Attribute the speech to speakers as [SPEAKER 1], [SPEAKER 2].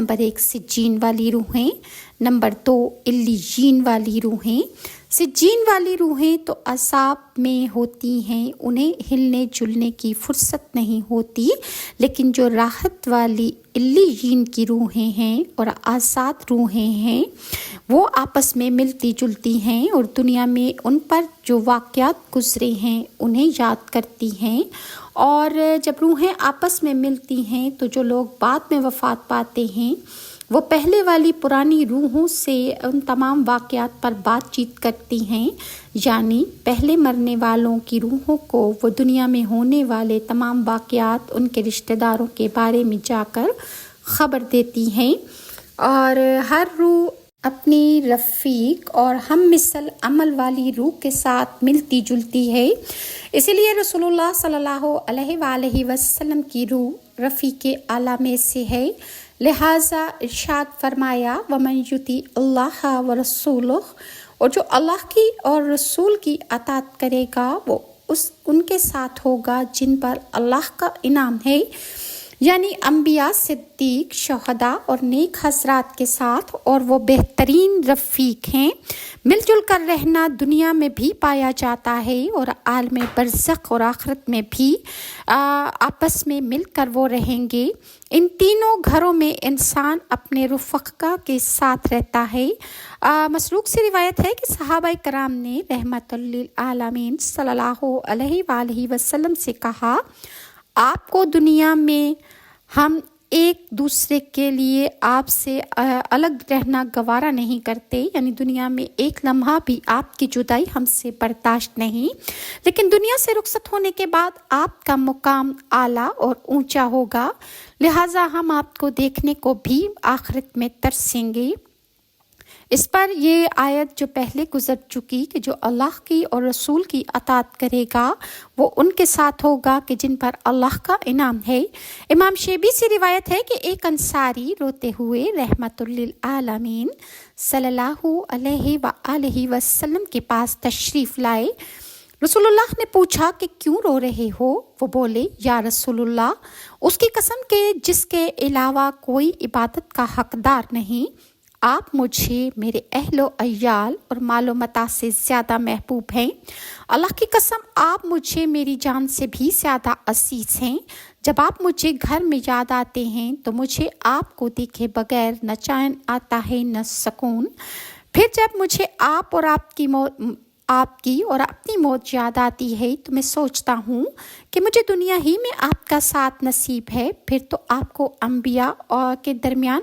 [SPEAKER 1] Number 1 سجین والی روحیں، number 2 علیین والی روحیں۔ سجین والی روحیں تو عذاب میں ہوتی ہیں، انہیں ہلنے جلنے کی فرصت نہیں ہوتی، لیکن جو راحت والی علیین کی روحیں ہیں اور آزاد روحیں ہیں وہ آپس میں ملتی جلتی ہیں اور دنیا میں ان پر جو واقعات گزرے ہیں انہیں یاد کرتی ہیں۔ اور جب روحیں آپس میں ملتی ہیں تو جو لوگ بعد میں وفات پاتے ہیں وہ پہلے والی پرانی روحوں سے ان تمام واقعات پر بات چیت کرتی ہیں، یعنی پہلے مرنے والوں کی روحوں کو وہ دنیا میں ہونے والے تمام واقعات ان کے رشتہ داروں کے بارے میں جا کر خبر دیتی ہیں۔ اور ہر روح اپنی رفیق اور ہم مثل عمل والی روح کے ساتھ ملتی جلتی ہے، اسی لیے رسول اللہ صلی اللہ علیہ وآلہ وسلم کی روح رفیق اعلیٰ میں سے ہے، لہٰذا ارشاد فرمایا وَمَن یُطِیعِ اللَّهَ وَرَسُولَهُ، اور جو اللہ کی اور رسول کی اطاعت کرے گا وہ ان کے ساتھ ہوگا جن پر اللہ کا انعام ہے، یعنی انبیاء، صدیق، شہداء اور نیک حضرات کے ساتھ، اور وہ بہترین رفیق ہیں۔ مل جل کر رہنا دنیا میں بھی پایا جاتا ہے اور عالم برزخ اور آخرت میں بھی آپس میں مل کر وہ رہیں گے۔ ان تینوں گھروں میں انسان اپنے رفقا کے ساتھ رہتا ہے۔ مسروق سے روایت ہے کہ صحابہ کرام نے رحمت للعالمین صلی اللہ علیہ وآلہ وسلم سے کہا، آپ کو دنیا میں ہم ایک دوسرے کے لیے آپ سے الگ رہنا گوارا نہیں کرتے، یعنی دنیا میں ایک لمحہ بھی آپ کی جدائی ہم سے برداشت نہیں، لیکن دنیا سے رخصت ہونے کے بعد آپ کا مقام اعلیٰ اور اونچا ہوگا، لہٰذا ہم آپ کو دیکھنے کو بھی آخرت میں ترسیں گے۔ اس پر یہ آیت جو پہلے گزر چکی کہ جو اللہ کی اور رسول کی اطاعت کرے گا وہ ان کے ساتھ ہوگا کہ جن پر اللہ کا انعام ہے۔ امام شیبی سے روایت ہے کہ ایک انصاری روتے ہوئے رحمت للعالمین صلی اللہ علیہ وآلہ وسلم کے پاس تشریف لائے۔ رسول اللہ نے پوچھا کہ کیوں رو رہے ہو؟ وہ بولے، یا رسول اللہ، اس کی قسم کہ جس کے علاوہ کوئی عبادت کا حقدار نہیں، آپ مجھے میرے اہل و عیال اور مال و متاع سے زیادہ محبوب ہیں۔ اللہ کی قسم آپ مجھے میری جان سے بھی زیادہ عزیز ہیں۔ جب آپ مجھے گھر میں یاد آتے ہیں تو مجھے آپ کو دیکھے بغیر نہ چین آتا ہے نہ سکون، پھر جب مجھے آپ اور آپ کی اور اپنی موت یاد آتی ہے تو میں سوچتا ہوں کہ مجھے دنیا ہی میں آپ کا ساتھ نصیب ہے، پھر تو آپ کو انبیاء کے درمیان